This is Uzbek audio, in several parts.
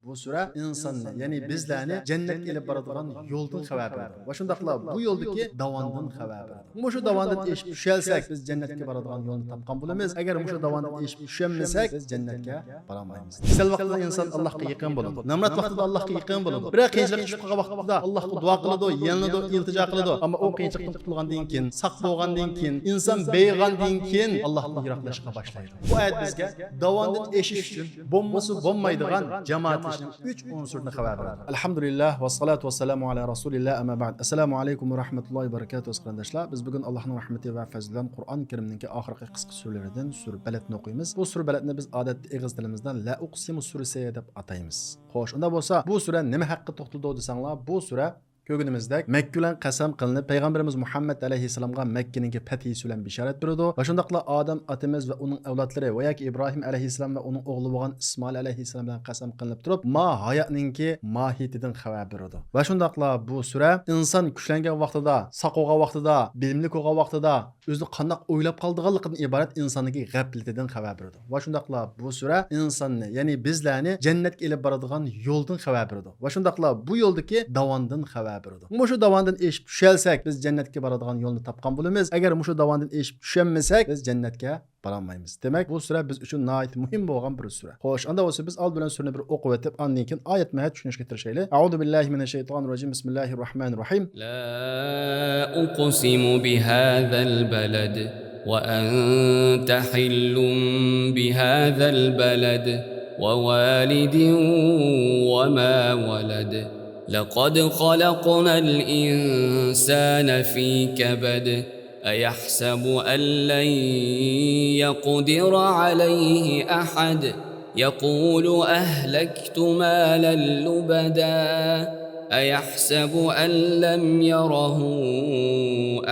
Bu sure insanı, yani bizlerni cennetke ilib boradigan yo'ldan xabar beradi. Va shundaqla bu yo'ldagi davondan xabar beradi. Mushu davondan eshib tushalsak, biz jannatga boradigan yo'lni topgan bo'lamiz. Agar mushu davondan eshib tushamasak, biz jannatga bora olmaymiz. Kasal vaqtida inson Allohga yaqin bo'ladi. Namrat vaqtida Allohga yaqin bo'ladi. Biroq qiyinchilik tushib qolgan vaqtida Allohga duo qiladi, yalinadi, iltijo qiladi. Ammo u qiyinchilikdan qutulgandan keyin, saq bo'lgandan keyin, inson beyg'andan keyin Allohdan yiroqlashishga boshlaydi. Bu oyat bizga davondan eshish uchun bo'lmasa bo'lmaydigan jamoat ishning 3 unsurni xabar beradi. Alhamdulillah va salatu va salamu ala rasulillah amma ba'd. Assalomu alaykum va rahmatullohi va barakatuh qarindoshlar. Biz bugun Allohning rahmati va fazlidan Qur'on Karimning oxirgi qisqa suralaridan sura Baladni o'qiymiz. Bu sura Baladni biz odatda ig'iz tilimizdan la uqsimu surasi deb ataymiz. Xo'sh, unda bo'lsa, bu sura nima haqida to'xtaldi desanglar, bu sura Kögünümüzde Mekke'len qasam qilinib Peygamberimiz Muhammed aleyhisselamga Mekke'nin fethi bilan bisharat berdi. Va shundaqla Adam atimiz ve onun evlatları ve yoki İbrahim aleyhisselam ve onun oğlu bo'lgan İsmail aleyhisselam bilan qasam qilinib turib, ma hayotninki mohiyatidan xabar berdi. Va shundaqla bu sura inson kuchlangan vaqtida, saq bo'lgan vaqtida, bilimli bo'lgan vaqtida o'zini qanday o'ylab qoldiganligidan iborat insonniki g'aflatidan xabar berdi. Va shundaqla bu sura insonni, ya'ni bizlarni jannatga ilib boradigan yo'ldan xabar berdi. Va shundaqla bu yo'ldagi davondan xabar berdi. Mushu davondan eshib tushalsak, biz jannatga boradigan yo'lni topgan bo'lamiz. Agar mushu davondan eshib tushanmasak, biz jannatga bora olmaymiz. Demak, bu sura biz uchun nihoyat muhim bo'lgan bir sura. Xo'sh, unda bo'lsa biz old bilan surani bir o'qib o'tib, ondan keyin oyat-mayat tushunishga tirishaylik. A'udhu billahi minash shaytonir rojim. Bismillahirrohmanirrohim. La uqsimu bihadzal balad wa anta hillum bihadzal balad wa walidin wa ma walad. لقد خلقنا الإنسان في كبد أيحسب أن لن يقدر عليه أحد يقول أهلكت مالا لبدا أيحسب أن لم يره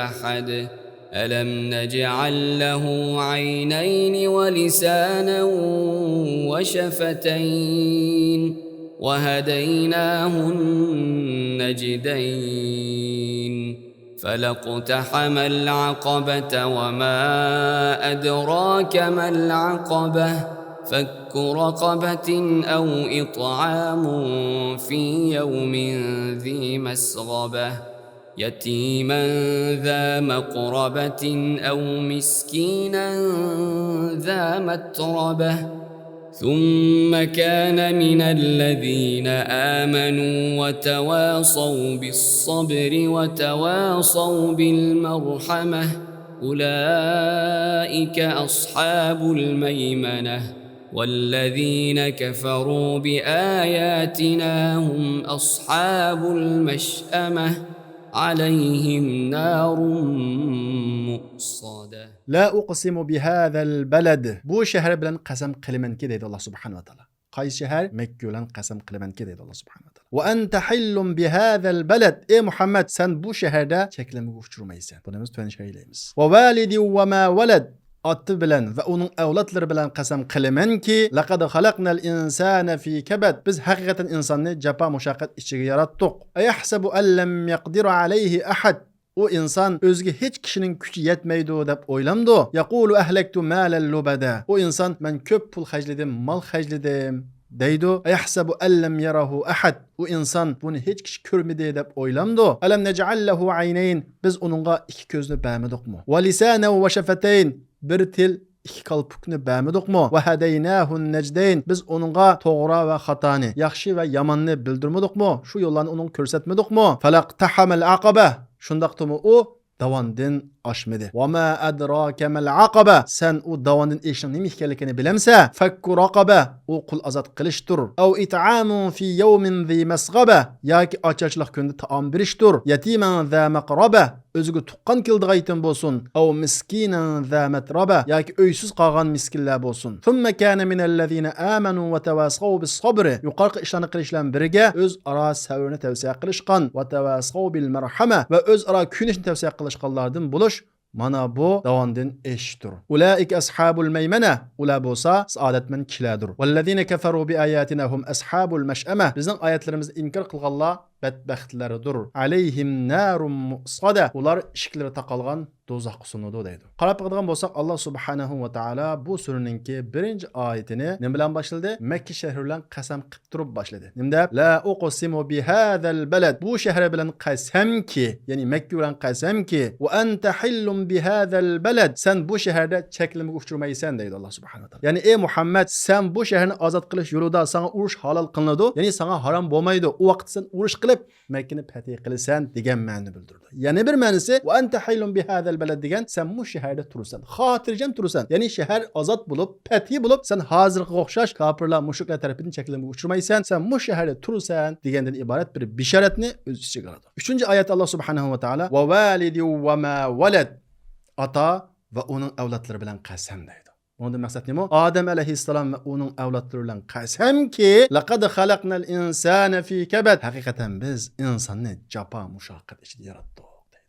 أحد ألم نجعل له عينين ولسانا وشفتين وهديناه النجدين فلاقتحم العقبة وما أدراك ما العقبة فك رقبة أو إطعام في يوم ذي مسغبة يتيما ذا مقربة أو مسكينا ذا متربة ثم كان من الذين آمنوا وتواصوا بالصبر وتواصوا بالمرحمة أولئك أصحاب الميمنة والذين كفروا بآياتنا هم أصحاب المشأمة عليهم نار مؤصدة. La uqsimu bihadzal balad. Bu shahar bilan qasam qilamanki deydi Alloh subhanahu va taolo. Qaysi shahar? Makka bilan qasam qilamanki deydi Alloh subhanahu va taolo. Va anta hillum bihadzal balad. Ey Muhammad, sen bu shaharda cheklanmaga uchramaysan. Buni biz tushunishaylik. Va validi va ma walad. Ati bilan va uning avlodlari bilan qasam qilamanki, laqad xalaqnal insana fi kabad. Biz haqiqatan insonni jafo mushaqqat ichiga yaratdik. Ayahsabu an lam yaqdiru alayhi ahad. O insan özge hiç kişinin gücü yetmeydi dep oylamdı. Yaqulu ahlaktu malan lubada. O insan men köp pul hacledim, mal hacledim deydi. Ayahsabu an lam yarahu ahad. O insan bunu hiç kişi görmedi dep oylamdı. Alam nec'allahu aynayn. Biz onunğa iki gözünü bəmedikmi? Ve lisanen ve şafatayn. Bir til iki kalpukni bəmedikmi? Ve hadaynahun najdayn. Biz onunğa toğra ve hatani, yaxşı ve yamanni bildirmedikmi? Şu yollarni onun körsetmedikmi? Falaqtahamal aqaba. Şundaqtımı o davandın aşmadı. Ve ma adrake mel aqaba. Sen o davandın eşinin nemi hikayelikini bilemse, fakku raqaba. O kul azat kılıştır. Ev it'amun fi yevmin zi mesgaba. Ya ki açaçlıq günde taam biriştir. Yetimen za maqraba. Özüge tuqqan kildigaytin bolsun. Ev miskinen za metraba. Ya ki öysüz qalğan miskinler bolsun. Thumma kana minellezine amanu ve tevasav bis sabr. Yuqarqı işlerini qilishlan birge öz ara səvrini tavsiye qilishqan ve tevasav bil merhama ve öz ara künüşni tavsiye qilishqanlardan buluş. Mana bu davandın eşittir. Ulaik ashabul meymene. Ula bolsa saadatmen kiladır. Vellezine keferu bi ayatina hum ashabul meş'eme. Bizning ayetlerimizni inkar qilganlar bedbextleridir. Aleyhim narun mu'sada. Ular işikleri taqalgan dozaq sunudu deydi. Qarab baxadigan bolsaq Allah subhanahu va taala bu suraninki birinci ayetini nim bilan başladı? Mekke şehri bilan qasam qilib turib başladı. Nimda? La uqsimu bi hadal balad. Bu şehre bilan qasamki, ya'ni Mekke bilan qasamki, va anta hillum bi hadal balad. Sen bu şehirde çekilmege uçurmaysan deydi Allah subhanahu va taala. Yani ey Muhammed, sen bu şehrini azat qilish yo'lida sana urush halal qilinadi, ya'ni sana haram bo'lmaydi. O vaqt sen urush qilib Mekkeni fath qilasan degan ma'ni bildirdi. Yani bir ma'nisi va anta hillum bi hadal balad degan sen bu şehirde tursan, xotirjam tursan. Yani şehir azat bulup, fethi bulup sen hazırga o'xshash kafirlar, mushriklar tarafidan çekilmege uçurmaysan, sen bu şehirde tursan degandan iborat bir bisharatni o'z ichiga oladi. 3-chi oyat Allah subhanahu va taala va validi va ma walad, ata va uning avlodlari bilan qasam deydi. Ondan maksat nima? Adem aleyhisselam ve onun avlatları bilan qasamki laqad xalaqnal insana fi kabad. Haqiqatan biz insonni japa mushaqqat ichida yaratdik.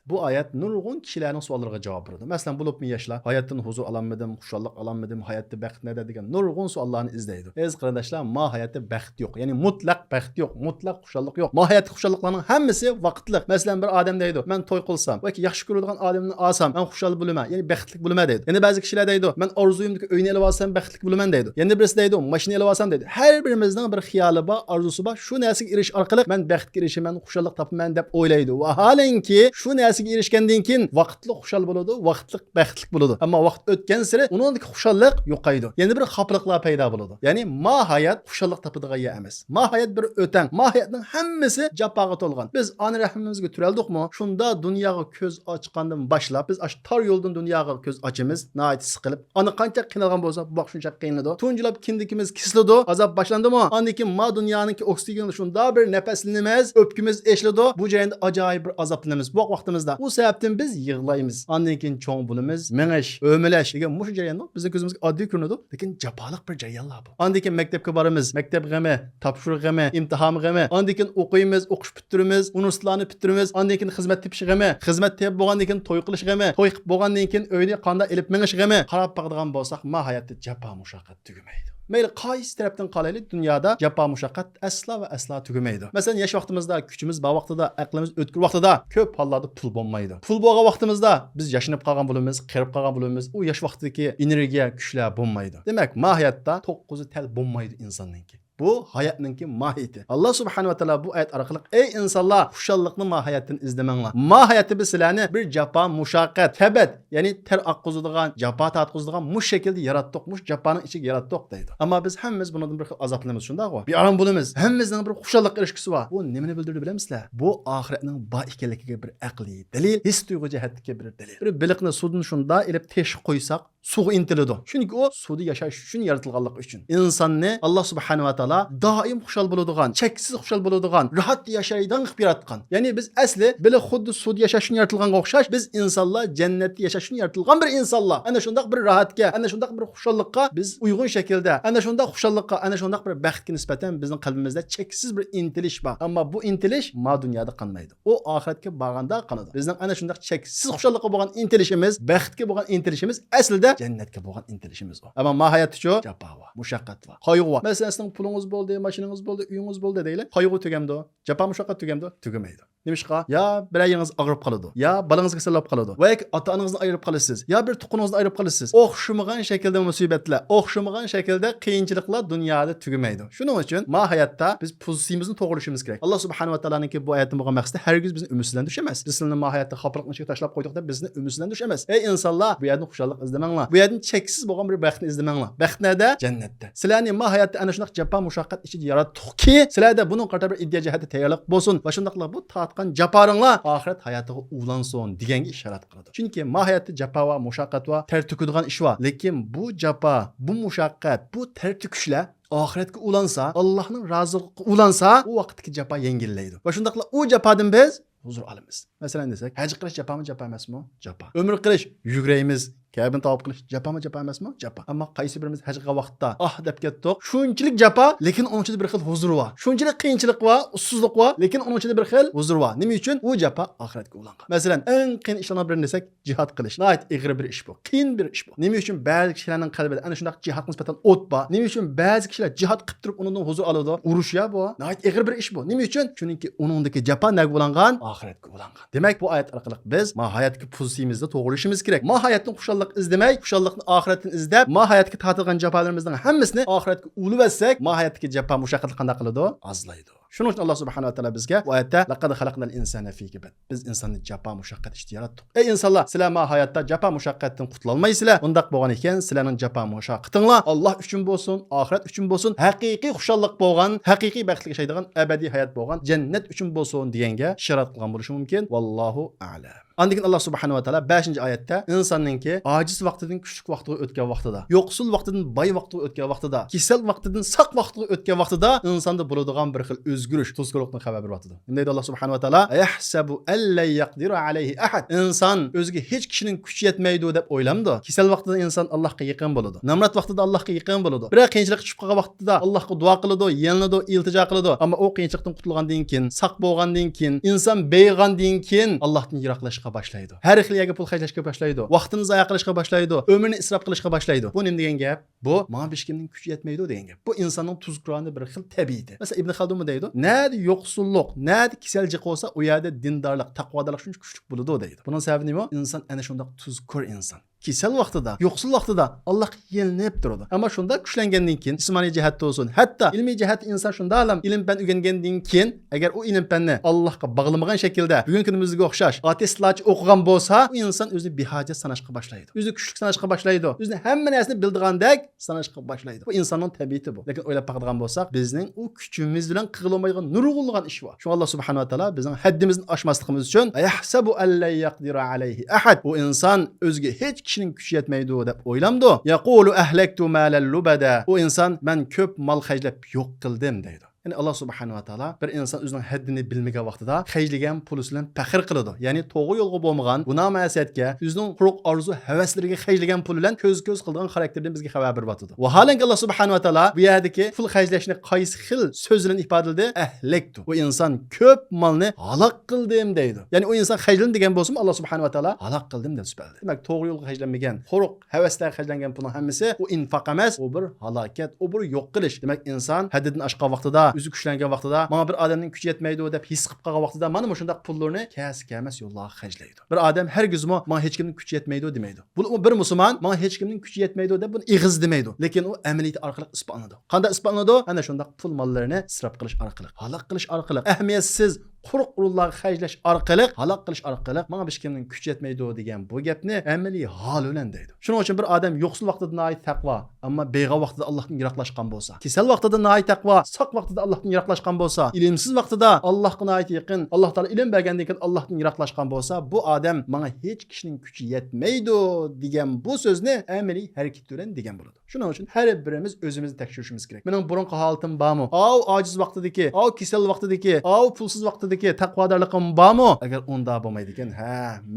Bu ayet nurgun kişilerin suallarına cevap verdi. Mesela bulup mu yaşla? Hayattan huzur alanmadım, huşallık alanmadım, hayatta bəxt ne degan nurgun suallarını izleydi. Kardeşler, ma hayatta bəxt yok. Yani mutlak bəxt yok, mutlak huşallık yok. Ma hayatta huşallıklarının hemmisi vaktlik. Mesela bir adam deydi, ben toy kılsam, belki yaxşı görüldüğün adamını alsam, ben huşallık buluma, yani bəxtlik buluma deydi. Yani bazı kişiler deydi, ben arzuyumdaki öyünü ele alsam, bəxtlik buluman deydi. Yani birisi deydi, maşını ele alsam deydi. Her birimizden bir xiyali var, arzusu var. Şu nesik iriş arkalı, ben bəxt irişim, ben huşallık tapım, ben dep oylaydı. Ve halen ki, şu nesik irişkendiğin kin vaqtli xushal bo'ladi, vaqtli baxtlik bo'ladi. Ammo vaqt o'tgan sari uningdagi xushallik yo'qaydi. Yana bir xapliqlar paydo bo'ladi. Ya'ni mohiyat xushallik topadigan yer emas. Mohiyat bir o'tang. Mohiyatning hammasi jafoga to'lgan. Biz ona rahmimizga turaldikmi? Shunda dunyoga ko'z ochgandan boshlab biz ash tor yo'ldan dunyoga ko'z ochimiz, nihoyat siqilib, ana qancha qiynalgan bo'lsa, bu shuncha qiynaladi. Tunjilab kindikimiz kisladi, azob boshlandimi? Andan keyin ma dunyoning oksigeni shunda bir nafaslanimiz, o'pkimiz eshladi. Bu jarayonda ajoyib bir azoblanamiz. Bu vaqtimizda. Bu sebepten biz yığılayımız. Andan keyin çoğun bulumuz, meğeş, ömeleş degan mush jarayon bizning ko'zimizga oddiy ko'rinadi, lekin jafoliq bir jarayonlar bu. Andan keyin maktabga boramiz, maktab g'ami, topshiriq g'ami, imtihon g'ami. Andan keyin o'qiymiz, o'qish bitiramiz, universitetlarni bitiramiz. Andan keyin xizmat tepish g'ami, xizmat tepib bo'lgandan keyin to'y qilish g'ami, to'y qilib bo'lgandan keyin uyni qanday ilib meğish g'ami. Qarab baqadigan bo'lsak, ma hayotda jafo mushaqqat tugamaydi. Meyli qaysi tarafdan qalaylik, dünyada jafo mushaqqat asla ve asla tugamaydi. Masalan, yaş vaqtimizda, kuchimiz bor vaqtida, aqlimiz o'tkir vaqtida ko'p hollarda pul bo'lmaydi. Pul bo'lgan vaqtimizda biz yashinib qolgan bo'lamiz, qirib qolgan bo'lamiz. U yaş vaqtidagi energiya, kuchlar bo'lmaydi. Demak, mohiyatda 9'u tel bo'lmaydi insonninki. Bu hayatınki mahiyeti. Allah subhanahu wa ta'ala bu ayet arkalık ey insanlar huşallıklı mahiyetini izlemenglar. Mahiyeti biz silahını bir japa mushaqqat, kebet yani ter akkuzduğun, japa tatquzduğun muş şekilde yarattık, muş japanın içi yarattık deydi. Ama biz hemmimiz bundan bir azaplanımız şunda var. Bir aram bulumuz. Hemmimizden bir huşallık ilişkisi var. Bu nemini bildirdi bilemizler? Bu ahiretinin ba ikenligiga bir aqliy delil, his duygu cihetdeki bir delil. Bir bilikni sudun şunda ilip teşvik koysak suğu intilidi. Çünkü o suda yaşaş üçün yaratılganlık üçün. İnsanni Allah subhanahu wa ta'ala daim xushal bo'ladigan, cheksiz xushal bo'ladigan, rahat yashaydigan qilib yaratgan. Ya'ni biz asli bile xuddi sud yashash uchun yaratilganga o'xshash, biz insonlar jannatda yashash uchun yaratilgan bir insonlar. Ana shunday bir rahatga, ana shunday bir xushallikqa biz uyg'un shaklda, ana shunday xushallikqa, ana shunday bir baxtga nisbatan bizning qalbimizda cheksiz bir intilish bor. Ammo bu intilish ma dunyoda qanmaydi. O oxiratga borganda qanadi. Bizning ana shunday cheksiz xushallikqa bo'lgan intilishimiz, baxtga bo'lgan intilishimiz aslida jannatga bo'lgan intilishimiz o. Ammo mahiyati-chu jafo va mushaqqat va qayg'u va. Masalan, sizning pulingiz bo'ldi, mashinangiz bo'ldi, uyingiz bo'ldi deylik. Qayg'u tugamdi, jafo mushaqqat tugamdi, tugamaydi. Nimishqa? Ya birayingiz og'rib qoladi, ya balangiz kasallab qoladi, va yoki ota-onangizni ayirib qolasiz, ya bir tuquningizni ayirib qolasiz. O'xshamagan shaklda musibatlar, o'xshamagan shaklda qiyinchiliklar dunyoda tugamaydi. Shuning uchun mahiyatda biz pozitsiyamizni to'g'rilashimiz kerak. Alloh subhanahu va taolaning bu oyatda bo'lgan maqsadi hargiz bizni ümidsizlantirish emas. Biz sizning mahiyatda xapliqni ichiga tashlab qo'ydik deb bizni ümidsizlantirish emas. Ey insonlar, bu yerda xushallik izlamanglar. Bu yerdan cheksiz bo'lgan bir baxtni izlamanglar. Baxt nada? Jannatda. Sizlarning mahiyatda ana shunday jafo mushaqqat ichida yaratdikki, sizlarda buning qator bir iddia jihati tayyorlik bo'lsin va shundaqla bu tatgan jaforinglar oxirat hayotiga ulansin deganga ishorat qiladi. Chunki mahiyatda jafo va mushaqqat va ter to'kadigan ish bor. Lekin bu jafo, bu mushaqqat, bu ter to'kishlar oxiratga ulansa, Allohning roziligiga ulansa, u vaqtdagi jafo yengillaydi. Va shundaqla u jafodan biz huzur olamiz. Masalan desak, haj qilish jafomi, jafo emasmi? Jafo. Umr qilish, yuguraymiz, Kəbini tavab qilish japa emasmi? Japa. Ammo qaysi birimiz hajga vaqtda deb ketdik. Shunchalik japa, lekin onun ichida bir xil huzur bor. Shunchalik qiyinchilik bor, ussizlik bor, lekin onun ichida bir xil huzur bor. Nima uchun? U japa oxiratga ulangan. Masalan, eng qiyin ishlardan birini desak, jihad qilish. Nəhayət ig'ir bir ish bu. Qiyin bir ish bu. Nima uchun ba'zi kishilarning qalbida ana shunday jihad nisbatan o't bor. Nima uchun ba'zi kishilar jihad qilib turib undan huzur oladi? Urush ya bu. Nəhayət ig'ir bir ish bu. Nima uchun? Chunki uningdagi japa nega ulangan? Oxiratga ulangan. Demak, bu oyat orqali biz hayotga pulsiyimizda to'g'rilishimiz kerak. Hayotdan xushallik izlamay, xushallikni oxiratdan izlab, hayotga tortilgan jafolarimizning hammasini oxiratga ulib etsak, hayotdagi japa mushaqqatli qanday qiladi? Azlaydi. Shuning uchun Alloh subhanahu va taolo bizga bu oyatda laqad xalaqnal insana fi kibad. Biz insonni japa mushaqqat ishda yaratdik. Ey insonlar, sizlar hayotda japa mushaqqatdan qutula olmaysizlar. Undaq bo'lgan ekan, sizlarning japa mushaqqatinglar Alloh uchun bo'lsin, oxirat uchun bo'lsin, haqiqiy xushallik bo'lgan, haqiqiy baxtli yashaydigan abadiy hayot bo'lgan jannat uchun bo'lsin deganga ishorat qilgan bo'lishi mumkin. Vallohu a'lam. Ondan Allah subhanahu wa taala 5-oyatda insonninki ojiz vaqtidan kuchli vaqtiga o'tgan vaqtida, yo'qsul vaqtidan boy vaqtiga o'tgan vaqtida, kasal vaqtidan saq vaqtiga o'tgan vaqtida insonda bo'ladigan bir xil o'zgarish, tuzqo'rlikni xabar beryapti. Nima deydi Allah subhanahu wa taala? Yahsabu alla yaqdiru alayhi ahad. Inson o'ziga hech kishining kuchi yetmaydi deb o'ylamdi. Kasal vaqtida inson Allohga yaqin bo'ladi. Namrat vaqtida Allohga yaqin bo'ladi. Biroq qiyinchilik tushib qolgan vaqtida Allohga duo qiladi, yalinadi, iltijo qiladi. Ammo u qiyinchilikdan qutulgandan keyin, saq bo'lgandan keyin, inson beyg'andan keyin Allohdan yiroqlashga başlaydı. Her xil yerga pul xarjlashga başlaydı. Vaqtini zoya qilishga başlaydı. Ömrünü isrof qilishga başlaydı. Bu nima degan gap? Bu menga hech kimning kuchi yetmaydi degan gap. Bu insonning tuzquroni bir xil tabiiydi. Mesela Ibn Xaldun deydi, "Nadi yo'qsullik, nadi kasallik bo'lsa, u yerda dindorlik, taqvodorlik shuncha kuchli bo'ladi" deydi. Buning sababi nima? İnson ana shunday tuzqur inson. Kisel vaqtida, yo'qsul vaqtida Alloh yelinib turadi. Ammo shunda kuchlangandan keyin jismoniy jihatda bo'lsin, hatto ilmiy jihat inson shunda alam ilm fan o'rgangandan keyin agar u ilm fanni Allohga bog'lamagan shaklda bugungi kunimizga o'xshash atestlarcha o'qigan bo'lsa, u inson o'zini behojat sanashga boshlaydi. O'zini kuchli sanashga boshlaydi. O'zini hamma narsani bildigandek sanashga boshlaydi. Bu insonning tabiati bu. Lekin o'ylab baqadigan bo'lsak, bizning u kuchimiz bilan qilolmaydigan nurg'unlagan ish bor. Shu Alloh subhanahu va taolo bizning haddimizni oshmasligimiz uchun yahsabu alla yaqdiru alayhi ahad. Bu inson o'ziga hech kishining kuchi yetmaydi deb o'ylamdi. Yaqulu ahlaktu malal lubada. U inson men ko'p mol xarjlab yo'q qildim deydi. Yani Allah subhanahu wa taala bir inson o'zining haddini bilmagan vaqtida xarjlagan puli bilan faxr qiladi. Ya'ni to'g'ri yo'lga bo'lmagan gunoh ma'siyatga, o'zining quruq orzu, havaslariga xarjlagan puli bilan ko'z qilgan xarakterdan bizga xabar berib va halanki Allah subhanahu wa taala bu yerdagi pul xarjlashni qaysi xil so'z bilan ifodaladi? Ahlaktu. Bu inson ko'p molni halok qildim deydi. Ya'ni u inson xarjladim degan bo'lsa, Allah subhanahu wa taala halok qildim deb so'zlaydi. Demak, to'g'ri yo'lga xarjlanmagan, quruq havaslar xarjlangan pulning hammasi u infoq emas, u bir halokat, u bir yo'q qilish. Demak, inson haddidan oshgan vaqtida o'zi kuchlangan vaqtida, mana bir odamning kuchi yetmaydi deb his qilib qolgan vaqtida mana shunday pullarni kas-kamas yo'llarga xarjlaydi. Bir odam hargizmo mana hech kimning kuchi yetmaydi demaydi. Bu bir musulmon mana hech kimning kuchi yetmaydi deb buni ig'iz demaydi. Lekin u amaliyat orqali isbotlanadi. Qanday isbotlanadi? Ana shunday pul mollarini isrof qilish orqali, halok qilish orqali, ahamiyatsiz quruq urullarga xarjlash orqali, halok qilish orqali mana hech kimning kuchi yetmaydi degan bu gapni amaliy hol bilan deydi. Shuning uchun bir odam yo'qsul vaqtida noyat taqvo, ammo beg'a vaqtida Allohdan yiroqlashgan bo'lsa, kasal vaqtida noyat taqvo, saq vaqtida Allohdan yiroqlashgan bo'lsa, ilmsiz vaqtida Allohga noyat yaqin, Alloh taolo ilm bergandan keyin Allohdan yiroqlashgan bo'lsa, bu odam mana hech kishining kuchi yetmaydi degan bu so'zni amaliy harakat bilan degan bo'ladi. Shuning uchun har birimiz o'zimizni tekshirishimiz kerak. Mening burunqi holatim bormi? Ojiz vaqtidagi, kasal vaqtidagi, pulsiz vaqtidagi taqvodorligim bormi? Agar unda bo'lmaydi ekan,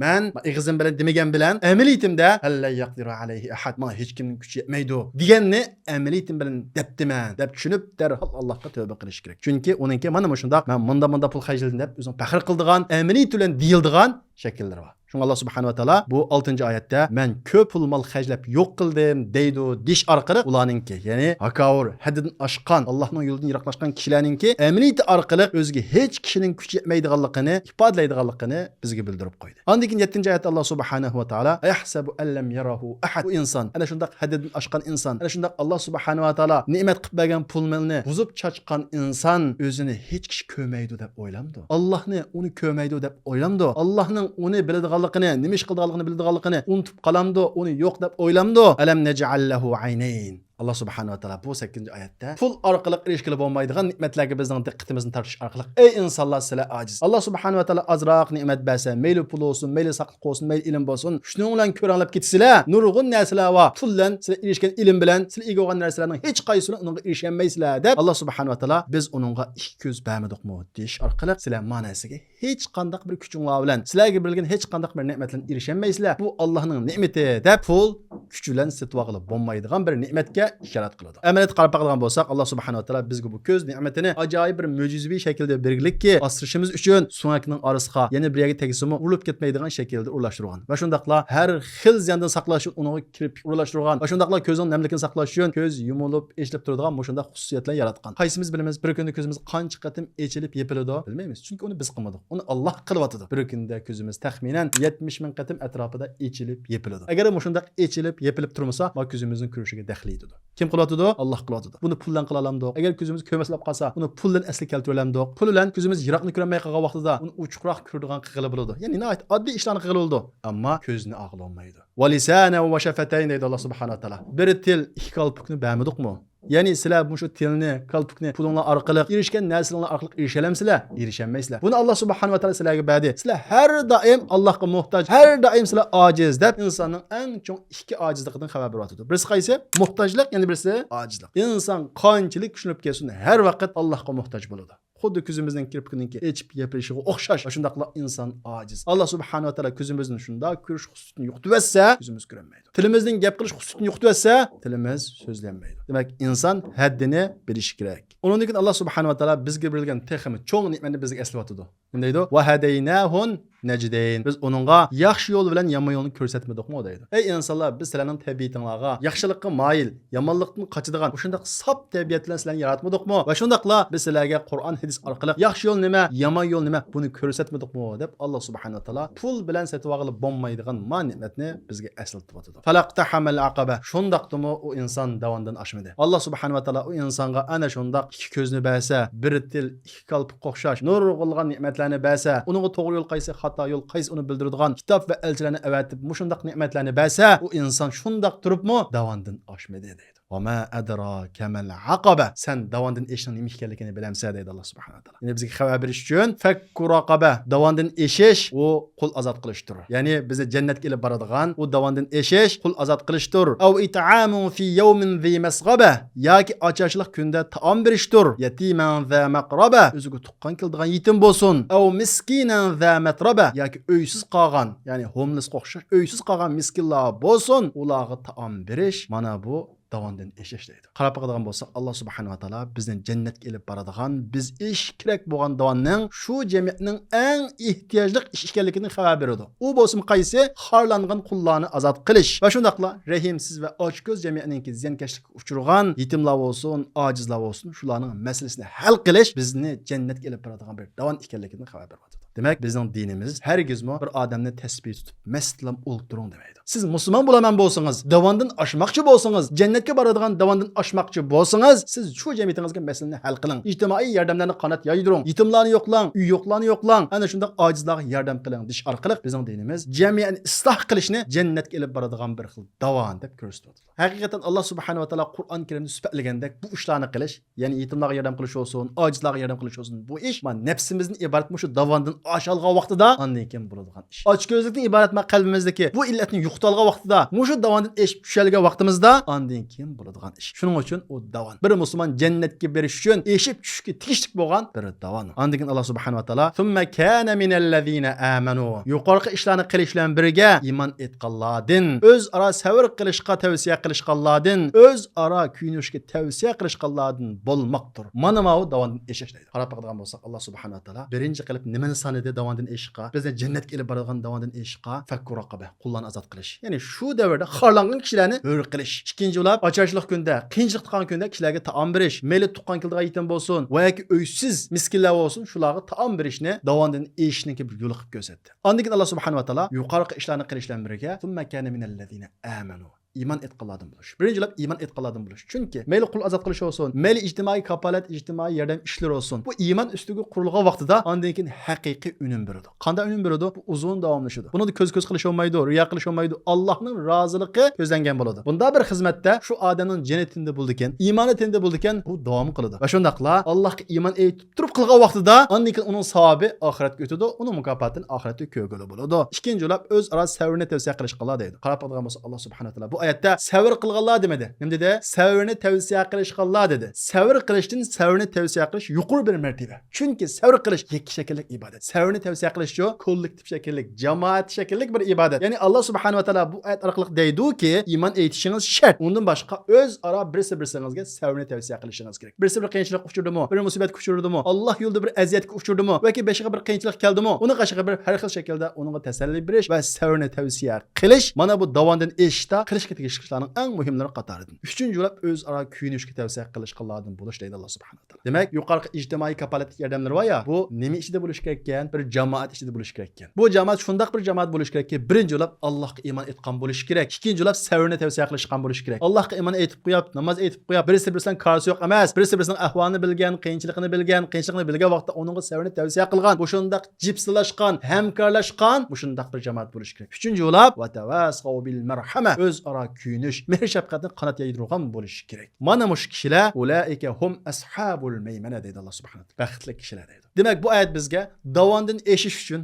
men ig'izim bilan demagan bilan amaliyatimda alla yaqdiru alayhi ahad, ma hech kimning kuchi yetmaydi deganni amaliyatim bilan debdiman deb tushunib darhol Allohga tavba qilish kerak. Chunki uningki mana shundoq men munda pul xarjladim deb o'zing faxr qildigan, amaliyat bilan deyildigan shakllar bor. Shunga Alloh subhanahu va taolo bu 6-oyatda men ko'p pul mol xarjlab yo'q qildim deydi dish orqali ularningki, ya'ni hakavur, haddidan oshgan, Allohning yo'lidan yiroqlashgan kishilarningki amaliyat orqali o'ziga hech kishining kuchi yetmaydiganligini ifodalaydiganligini bizga bildirib qo'ydi. Ondan keyin 7-oyatda Alloh subhanahu va taolo yahsabu allam yarahu ahad. Bu inson, ana shunday haddidan oshgan inson, ana shunday Alloh subhanahu va taolo ne'mat qilib bergan pul molni buzib chochgan inson o'zini hech kishi ko'rmaydi deb o'ylamdi. Allohni uni ko'rmaydi deb o'ylamdi. Allohning uni biladigan nima ish qilganligini bildiganligini unutib qolamdi, uni yo'q deb o'ylamdi. Alam naj'allahu aynayn. Allah subhanahu wa taolo bu 8-oyatda pul orqali erishkili bo'lmaydigan ne'matlarga bizning diqqatimizni tortish orqali ey insonlar sizlar ojiz. Allah subhanahu wa taolo azroq ne'mat bersa, mayli pul bo'lsin, mayli saqliq bo'lsin, mayli ilm bo'lsin, shuning bilan ko'ranlab ketsizlar. Nurg'un narsalar va pul bilan sizlar erishgan ilm bilan sizlar ega olgan narsalarning hech qaysini unga erishamaysizlar deb Allah subhanahu wa taolo biz uningga ikki ko'z bermadikmi deyish orqali sizlar ma'nosiga hech qanday bir kuchinglar bilan, sizlarga berilgan hech qanday bir ne'matlarga erisholmaysizlar. Bu Allohning ne'mati deb pul kuch bilan setib olib bo'lmaydigan bir ne'matga ishorat qiladi. Amaliyot qarab qaraydigan bo'lsak, Alloh subhanahu va taolo bizga bu ko'z ne'matini ajoyib bir mo'jizaviy shaklda bergilikki, asrashimiz uchun so'ngakning orasiga, yana bir yerga tegisimi urilib ketmaydigan shaklda o'rlashtirgan. Va shundaqla har xil ziyondan saqlash uchun uni kirib o'rlashtirgan. Va shundaqla ko'zning namligini saqlash uchun ko'z yumilib, eshilib turadigan shunday xususiyatlar yaratgan. Qaysimiz bilamiz, bir kunda ko'zimiz qancha qatim echilib yepiladi? Bilmaymiz. Chunki uni biz qilmadik. Uni Alloh qilyotdi. Bir kunda ko'zimiz taxminan 70 ming qatim atrofida echilib yepiladi. Agar shunday echilib yepilib turmasa, va ko'zimizning ko'rishiga daxli yetadi. Kim qilyotdi? Alloh qilyotdi. Buni puldan qila olamiz. Agar ko'zimiz ko'maslab qolsa, uni puldan asli keltira olamiz. Pul bilan ko'zimiz yiroqni ko'rmay qolgan vaqtida uni uchuqroq ko'radigan qilib bo'ladi. Ya'ni nihoyat oddiy ishlarni qilib bo'ladi, ammo ko'zni aql olmaydi. Va lisana va shafatayn deydi Alloh subhanahu va taolo. Bir til ikki qalbni bermadikmi? Yani sizlar bu şu tilni, kalpukni pulinglar orqali erishgan narsalar orqali erishalamsizlar? Erishamaysizlar. Buni Alloh subhanahu va taolo sizlarga berdi. Sizlar har doim Allohga muhtoj, har doim sizlar ojiz deb insonning eng chong ikki ojizligidan xabar beryapti. Birisi qaysi? Muhtojlik, ya'ni birisi ojizlik. Inson qanchalik kuchlib kelsin, har vaqt Allohga muhtoj bo'ladi. Xuddi ko'zimizning kirpikininki echib yepilishiga o'xshash. Shundaqla inson ojiz. Alloh subhanahu va taolo ko'zimizni shunda ko'rish xususiyatini yo'qotsa, ko'zimiz ko'rmaydi. Tilimizning gap qilish xususiyatini yo'qotsa, tilimiz so'zlanmaydi. Demak, inson haddini bilishi kerak. Undan keyin Alloh subhanahu va taolo bizga berilgan texmi cho'ng ne'matni bizga eslatadi. Nima deydi? Va hadaynahun najdayn. Biz onunğa yaxshi yo'l bilan yomon yo'lni ko'rsatmadikmi deydi. Ey insonlar, biz sizlarning tabiatingizga yaxshilikqa moyil, yomonlikdan qochadigan shunday sop tabiat bilan sizlarni yaratmadikmi? Va shundaqla biz sizlarga Qur'on hadis orqali yaxshi yo'l nima, yomon yo'l nima buni ko'rsatmadikmi deb Alloh subhanahu va taolo pul bilan setib olib bo'lmaydigan ne'matni bizga eslatib o'tadi. Falaqtahamal aqaba. Shundaqdimi u inson davondan oshmadi. Alloh subhanahu va taolo u insonga ana shundaq ikki ko'zni bersa, bir til, ikki qalb qo'xshash, nurg'ulg'an ne'matlarni bersa, uningga to'g'ri yo'l qaysi, xato yo'l qaysi uni bildiradigan kitob va elchilarni avatib, shundaq ne'matlarni bersa, u inson shundaq turibmi davondan oshmadi deydi. Va ma adraka mal aqaba. Sen davondan eshishning nima ekanligini bilamsan deydi Alloh subhanahu va taolo. Ya'ni bizga xabar berish uchun fakku raqaba, davondan eshish u qul azod qilishdir. Ya'ni bizni jannatga olib boradigan u davondan eshish qul azod qilishdir. Aw it'amun fi yawmin zi masghaba, yoki ochashlik kunda taom berishdir. Yatiman za maqraba, o'ziga tuqqan keldigan yetim bo'lsin. Aw miskinan za matraba, yoki uysiz qolgan, ya'ni homeless qo'xshash uysiz qolgan miskinlar bo'lsin, ularga taom berish. Mana bu davondan eshish deydi. Qarab qaradigan bo'lsak, Alloh subhanahu va taolo bizni jannatga olib boradigan, biz ish kerak bo'lgan davonning shu jamiyatning eng ehtiyojli ish ekanligini xabar beradi. U bo'lsin qaysi? Xorlangan qullarni azod qilish. Va shundaqla rahimsiz va ochko'z jamiyatninki ziyonkashlikka uchragan yetimlar bo'lsin, ojizlar bo'lsin, shularning masalasini hal qilish bizni jannatga olib boradigan bir davon ekanligini xabar beradi. Demek bizning dinimiz hergizmi bir odamni tasbih tutib maslam o'ltiring demaydi. Siz musulmon bo'laman bo'lsangiz, davondan oshmoqchi bo'lsangiz, jannatga boradigan davondan oshmoqchi bo'lsangiz, siz shu jamiyatingizga masalani hal qiling. Ijtimoiy yordamlarni qanot yoydiring. Yetimlarni yo'qlang, uy yo'qlarni yo'qlang. Ana shunday ojizlarga yordam qiling. Dish orqali bizning dinimiz jamiyatni isloh qilishni jannatga olib boradigan bir xil davon deb ko'rsatadi. Haqiqatan Alloh subhanahu va taolo Qur'on Karimda sifatlagandek bu ishlarni qilish, ya'ni yetimlarga yordam qilish olsun, ojizlarga yordam qilish olsun, bu ish nafsimizning iborat shu davondan aşalğan vaqtida andan keyin bo'ladigan ish. Ochko'zlikdan iborat qalbimizdagi bu illatni yo'qotilgan vaqtida, mushu davondan eshib tushalgan vaqtimizda andan keyin bo'ladigan ish. Shuning uchun u davon bir musulmon jannatga berish uchun eshib tushishga tegishli bo'lgan bir davon. Andan keyin Alloh subhanahu va taolo "Summa kana minallazina amanu" yuqorqi ishlarni qilish bilan birga iymon etganlardan, o'z ara savr qilishga tavsiya qilishganlardan, o'z ara kuyinishga tavsiya qilishganlardan bo'lmoqdir. Mana bu davondan eshish deydi. Qarab qaradigan bo'lsak, Alloh subhanahu va taolo birinchi qilib nimani sanadi? Davondan eshqqa, bizni jannatga olib boradigan davondan eshqqa fakku raqaba, qullarni azod qilish. Ya'ni shu davrda xorlangan kishilarni hur qilish. Ikkinchi bo'lib, ocharchilik kunda, qiyinchilik tuqqan kunda kishilarga taom berish, mayli tuqqan keldigan yetim bo'lsin, va yoki uysiz miskinlar bo'lsin, shularga taom berishni davondan eshishninki bir yo'l qilib ko'rsatdi. Ondan keyin Alloh subhanahu va taolo yuqorqi ishlarni qilish bilan birga "Summa kana minallazina amanu" iman etqanlardan bo'lish. Birinchilab iman etqanlardan bo'lish. Chunki mayli qul azod qilish olsun, mayli ijtimoiy kapolat, ijtimoiy yordam ishlar olsun. Bu iman ustiga qurilgan vaqtida ondan keyin haqiqiy unum beradi. Qanday unum beradi? Bu uzun davomlashadi. Buni ko'z qilish olmaydi, riyo qilish olmaydi. Allohning roziligi ko'zlangan bo'ladi. Bunda bir xizmatda shu odamning jannatida bo'ldi ekan, iymoni tenda bo'ldi ekan, bu davom qiladi. Va shundaqla Allohga iymon etib turib qilgan vaqtida ondan keyin uning savobi oxiratga o'tadi, uning mukofotini oxiratda ko'rgili bo'ladi. Ikkinchi bo'lib o'z ara savrni tavsiya qilish qiladi deydi. Qarab qaradigan bo'lsa Alloh subhanahu va taolo bu bu oyatda sabr qilganlar demadi. Nima dedi? Sabrni tavsiya qilishganlar dedi. Sabr qilishdan sabrni tavsiya qilish yuqori bir martaba. Chunki sabr qilish ikki shakllik ibodat. Sabrni tavsiya qilish jo kollektiv shakllik, jamoat shakllik bir ibodat. Ya'ni Alloh subhanahu va taolo bu oyat orqali deydi-ki, iymon etishingiz shart. Undan boshqa o'z ara birisi-biringizga sabrni tavsiya qilishingiz kerak. Birisi bir qiyinchilik uchurdimi, bir musibatga uchurdimi, Alloh yo'lida bir aziyatga uchurdimi yoki beshiga bir qiyinchilik keldimi, uni qashiga bir har xil shaklda unga tasalli berish va sabrni tavsiya qilish mana bu davondan eshitda qilishga tegishli ishlarning eng muhimlari qatoridan. Uchinchi yo'lab o'z ara kuyinishga tavsiya qilishganlardan bo'lish deydi Alloh subhanahu va taolo. Demak, yuqorqi ijtimoiy kapolatlik yordamlari va ya bu nima ichida bo'lish kerak ekan? Bir jamoat ichida bo'lish kerak ekan. Bu jamoat shundoq bir jamoat bo'lish kerakki, birinchi yo'lab Allohga iymon etgan bo'lish kerak. Ikkinchi yo'lab sabrni tavsiya qilishgan bo'lish kerak. Allohga iymon etib qo'yib, namoz etib qo'yib, birisi-birisidan qarshi yo'q emas. Birisi-birisining ahvolini bilgan, qiyinchiligini bilgan vaqtda uningga sabrni tavsiya qilgan, bu shundoq jipsilashgan, hamkorlashgan, bu shundoq bir jamoat bo'lish kerak. Uchinchi yo'lab va tavasqu bil marhama, o'z ara kuyinish, mehr shafqatni qanot yaydirgan bo'lish kerak. Mana mush kishilar ulaika hum ashabul maymana deydi Alloh subhanahu va taolo. Baxtli kishilar deydi. Demak, bu oyat bizga davondan eshish uchun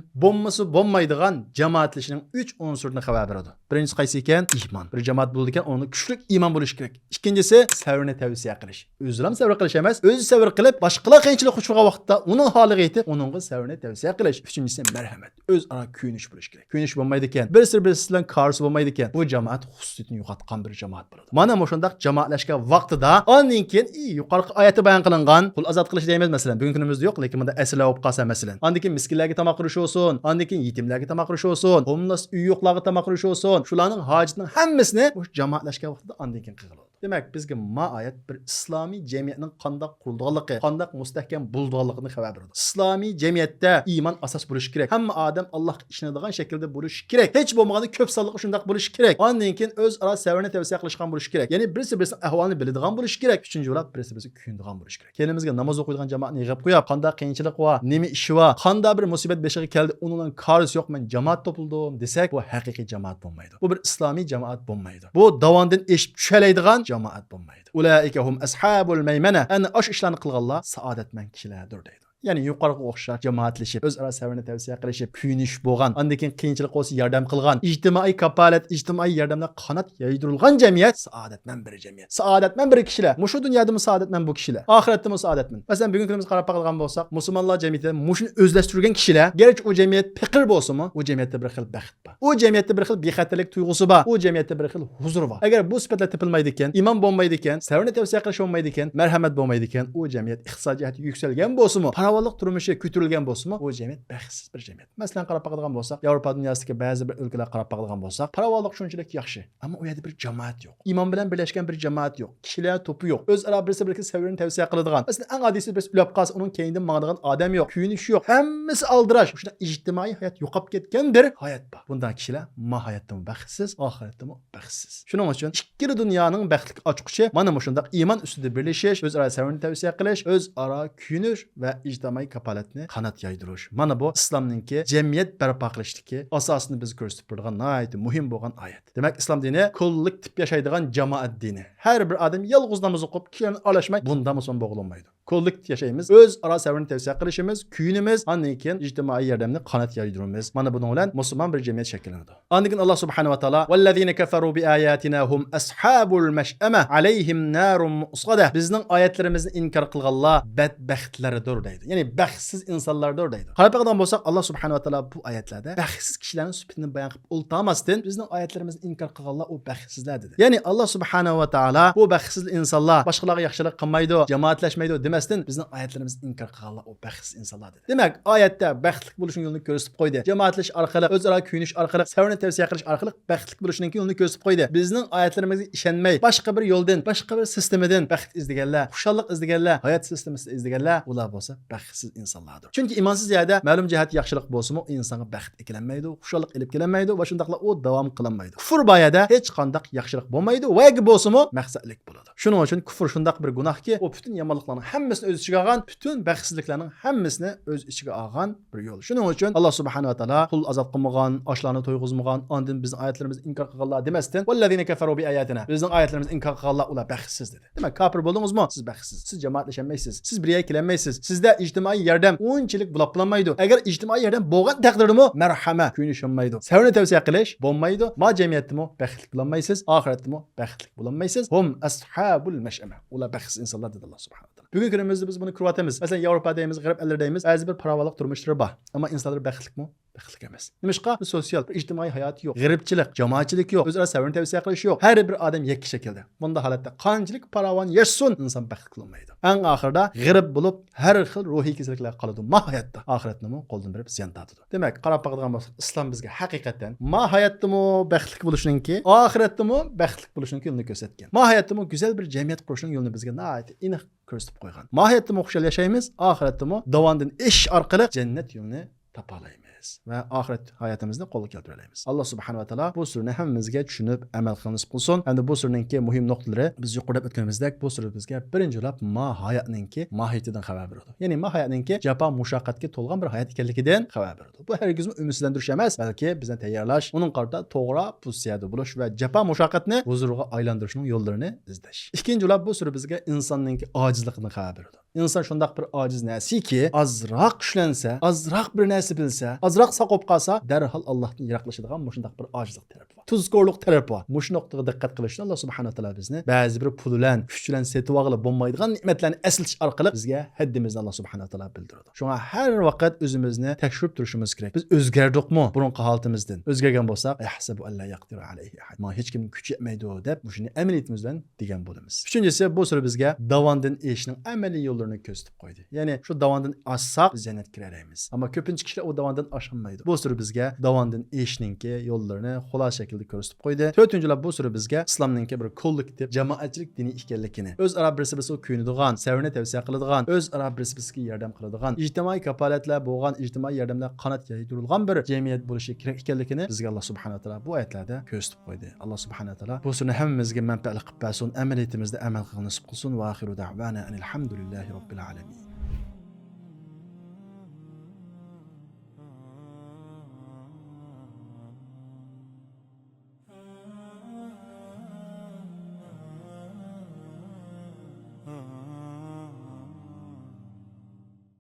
bo'lmaydigan jamoatlashning 3 unsurni xabar beradi. Birinchisi qaysi ekan? Iymon. Bir jamoat bo'ldi ekan, uni kuchli iymon bo'lish kerak. Ikkinchisi sabrni tavsiya qilish. O'zi ham sabr qilish emas, o'zi sabr qilib, boshqalar qiyinchilik uchragan vaqtda uning holiga yetib, uningga sabrni tavsiya qilish. Uchinchisi marhamat. O'z ara kuyinish bo'lish kerak. Kuyinish bo'lmaydi ekan, birisi bilan qarshi bo'lmaydi ekan, bu jamoat xususiyatini yo'qotgan bir jamoat bo'ladi. Mana shundaq jamoatlashgan vaqtida, ondan keyin yuqorqi oyatda bayon qilingan qul azod qilish deymiz masalan. Bugungi kunimizda yo'q, lekin bunda asrlar bo'lib qolsa masalan. Ondan keyin miskinlarga tamoq qilish olsun, ondan keyin yetimlarga tamoq qilish olsun, homeless uy yo'qlarga tamoq qilish olsun. Shularning hojatining hammasini bu jamoatlashgan vaqtida ondan keyin qiladi. Demak, bizga ma oyat bir islomiy jamiyatning qanday qurilganligi, qanday mustahkam bo'lganligini xabar beradi. Islomiy jamiyatda iymon asos bo'lishi kerak. Hamma odam Allohga ishonadigan shaklda bo'lishi kerak. Hech bo'lmaganda ko'p sonliq shunday bo'lishi kerak. Ondan keyin o'z ara sabrni tavsiya qilishgan bo'lishi kerak. Ya'ni birisi-birisining ahvolini biladigan bo'lishi kerak. Uchinchi yo'lab birisi-birisi kuyinadigan bo'lishi kerak. Kendimizga namoz o'qiydigan jamoatni yig'ib qo'yib, qanday qiyinchilik va nima ishi va qanday bir musibat beshiga keldi, undan qarshi yo'q, men jamoat topildim desak, bu haqiqiy jamoat bo'lmaydi. Bu bir islomiy jamoat bo'lmaydi. Bu davondan eshib tushalaydigan jamoat bo'lmaydi. Ulaika hum ashabul maymana. Ana osh ishlarni qilganlar saodatmand kishilardir deydi. Ya'ni yuqoriga o'xshash jamoatlashib, o'zaro sabrni tavsiya qilishib, kuyinish bo'lgan, undan keyin qiyinchilik bo'lsa yordam qilgan, ijtimoiy kapolat, ijtimoiy yordamlar qanot yaydirilgan jamiyat saodatmand bir jamiyat. Saodatmand bir kishilar. Mushu dunyoda saodatmand bu kishilar. Oxiratda saodatmand. Masalan, bugungi kunimizga qarab qolgan bo'lsak, musulmonlar jamiyatida mushuni o'zlashtirgan kishilar, garchi u jamiyat fiqir bo'lsa-mu, u jamiyatda bir xil baxt bor. U jamiyatda bir xil bexatarlik tuyg'usi bor. U jamiyatda bir xil huzur bor. Agar bu sifatlar topilmaydi ekan, iymon bo'lmaydi ekan, sabrni tavsiya qilish bo'lmaydi ekan, marhamat bo'lmaydi ekan, u jamiyat iqtisodiy jihati yuksalgan bo'lsa-mu, farovonlik turmushi ko'tarilgan bo'lsa-mu, u jamiyat baxtsiz bir jamiyat. Masalan, qarab qolgan bo'lsak, Yevropa dunyosidagi ba'zi bir o'lkalar qarab qolgan bo'lsak, farovonlik shunchalik yaxshi, ammo u yerda bir jamoat yo'q. Iymon bilan birlashgan bir jamoat yo'q. Kishilar to'pi yo'q. O'zaro birisi-biriga sabrni tavsiya qiladigan. Masalan, eng oddiysi biz ulab qolsa, uning keyindan mangadigan odam yo'q, kuyinish yo'q. Hammasi aldirash. Shunda ijtimoiy hayot yo'qolib ketgandir, hayot bor. Bundan kishilar hayotda baxtsiz, oxiratda baxtsiz. Shuning uchun ikkala dunyoning baxtli ochqichi mana shundaq iymon ustida birlashish, o'zaro sabrni tavsiya qilish, o'zaro kuyinish va ijtimoiy kapolatni qanot yaydirish. Mana bu islomningki jamiyat barpo qilishdagi asosini biz ko'rsatib turgan nihoyatda muhim bo'lgan oyat. Demak, islom dini kollektiv yashaydigan jamoat dini. Har bir odam yolg'iz namoz o'qib, kishilarni aralashmay bundan musulmon bo'lolmaydi. Kollektiv yashaymiz, o'z ara sabrni tavsiya qilishimiz, kuyinimiz, ondan keyin ijtimoiy yordamni qanot yaydiramiz. Mana buning bilan musulmon bir jamiyat shakllanadi. Ondan keyin Alloh subhanahu va taolo vallazina kafaru bi ayatina hum ashabul mash'ama alayhim narun muqsada. Bizning oyatlarimizni inkor qilganlar badbaxtlardir deydi. Ya'ni baxtsiz insonlardir deydi. Qarab qolgan bo'lsak, Alloh subhanahu va taolo bu oyatlarda baxtsiz kishilarning sifatini bayon qilib o'ltamasdan bizning oyatlarimizni inkor qilganlar u baxtsizlar dedi. Ya'ni Alloh subhanahu va taolo bu baxtsiz insonlar boshqalarga yaxshilik qilmaydi, jamoatlashmaydi demasdan bizning oyatlarimizni inkor qilganlar u baxtsiz insonlar dedi. Demak, oyatda baxtli bo'lishning yo'lini ko'rsatib qo'ydi. Jamoatlash orqali, o'zaro kuyinish orqali, sabrni tavsiya qilish orqali baxtli bo'lishning yo'lini ko'rsatib qo'ydi. Bizning oyatlarimizga ishonmay, boshqa bir yo'ldan, boshqa bir sistemadan baxt izlaganlar, xushallik izlaganlar, hayot sistemasi izlaganlar, ular bo'lsa baxtsiz insonlardir. Chunki imonsiz yerda ma'lum jihat yaxshilik bo'lsa-mu, insonga baxt ekilanmaydi, xushallik elib kelinmaydi va shundaqla u davom qilinmaydi. Kufr boyada hech qanday yaxshilik bo'lmaydi va bo'lsa-mu, maqsadlik bo'ladi. Shuning uchun kufr shundaq bir gunohki, u butun yomonliklarning hammasini o'z ichiga olgan, butun baxtsizliklarning hammasini o'z ichiga olgan bir yo'l. Shuning uchun Alloh subhanahu va taolo qul azat qilmagan, oshlarni to'yg'izmagan, ondan bizning oyatlarimizni inkor qilganlar demasdan, "Vallazina kafaru bi ayatina." Bizning oyatlarimizni inkor qilganlar ular baxtsiz dedi. Demak, kafir bo'ldingizmi? Siz baxtsiz. Siz jamoatlashmaysiz. Siz bir yerga kelolmaysiz. Sizda ijtimoiy yordam unchalik bo'lib qolmaydi. Agar ijtimoiy yordam bo'lgan taqdirdami, marhama kuyinishmaydi. Sevni tavsiya qilish bo'lmaydi. Ma jamiyatdami baxtli bo'lolmaysiz. Oxiratdami baxtli bo'lolmaysiz. Hum ashabul mash'ama. Ular baxtsiz insonlar dedi Alloh subhanahu va taolo. Bugungi kunimizda biz buni ko'ryapmiz. Masalan, Yevropadaymiz, G'arb ellardaymiz. Ba'zi bir farovonlik turmushlari bor. Ammo insonlar baxtlikmi? Baxtli emas. Nimishqa? Sotsial, ijtimoiy hayot yo'q. G'iribchilik, jamoatchilik yo'q. O'zaro sevni tavsiya qilish yo'q. Har bir odam yakki shaklda. Bunda holatda qanchalik farovon yashsin, inson baxtli bo'lmaydi. Eng oxirida g'irib bo'lib, har xil ruhiy kasalliklar qoladi. Mahiyatda oxiratni qo'ldan berib ziyon tortadi. Demak, qarab boqadigan bo'lsak, islom bizga haqiqatan mahiyatdami baxtli bo'lishninki, oxiratdami baxtli bo'lishninki yo'lini ko'rsatgan. Mahiyatdami go'zal bir jamiyat qurishning yo'lini bizga aniq ko'rsatib qo'ygan. Mahiyatdami xushal yashaymiz, oxiratdami davondan ish orqali jannat yo'lini topalaymiz va oxirat hayotimizni qo'lga keltiramiz. Alloh subhanahu va taolo bu surani hammamizga tushunib amal qilishimiz qilsin. Hamda bu surningki muhim nuqtalari biz yuqorida o'tganimizdek bu sura bizga birinchilab mahiyatninki mohiyatidan xabar beradi. Ya'ni mahiyatninki jafo mushaqqatga to'lgan bir hayot ekanligidan xabar beradi. Bu hargiz umidsizlantirish emas, balki bizni tayyorlash, uning qarta to'g'ri pozitsiyada bo'lish va jafo mushaqqatni huzurga aylantirishning yo'llarini izlash. Ikkinchilab bu sura bizga insonning ojizligidan xabar beradi. İnsan şundaq bir aciz nəsi ki, azraq güclənsə, azraq bir nəsi bilsə, azraq saqop qalsa, dərhal Allahdan yiraqlaşıdığan şundaq bir acizlik tərəfi var. Tuzkorluq tərəfi var. Bu nöqtəyə diqqət qilishni Allah subhanahu taala bizni bəzi bir pul bilan, kuch bilan setib alıb bo'lmaydigan ne'matlarni əslitish orqali bizga haddimizni Allah subhanahu taala bildiradi. Şuna hər vaqt özümüzni tekshirib turishimiz kerak. Biz o'zgardikmi burunqi holatimizdan? O'zgargan bo'lsak, yahsabu alla yaqdiru alayhi ahad. Ma hech kim kuch yetmaydi deb shuni amaliyatimiz bilan degan bo'lamiz. Uchinchisi bu sura bizga davondan erishishning amaliy yo'llarini ko'rsatib qo'ydi. Ya'ni shu davondan oshsak biz jannatga kiramiz. Ammo ko'pincha kishilar u davondan osholmaydi. Bu sura bizga davondan erishishninki yo'llarini xulos shaklda ko'rsatib qo'ydi. To'rtinchilab bu sura bizga islomning bir kollektiv jamoatchilik dini ekanligini, o'zaro birisi-birisiga kuyunadigan, sevni tavsiya qiladigan, o'zaro birisi-birisiga yordam qiladigan, ijtimoiy kafolatlar bo'lgan, ijtimoiy yordamlar qanot yaydirilgan bir jamiyat bo'lishi kerak ekanligini bizga Alloh subhanahu va taolo bu oyatlarda ko'rsatib qo'ydi. Alloh subhanahu va taolo bu surani hammamizga manfaatli qilib bersin, amaliyatimizda amal qilishni nasib qilsin. Va axiru da'vana alhamdulillahi robbil alamin.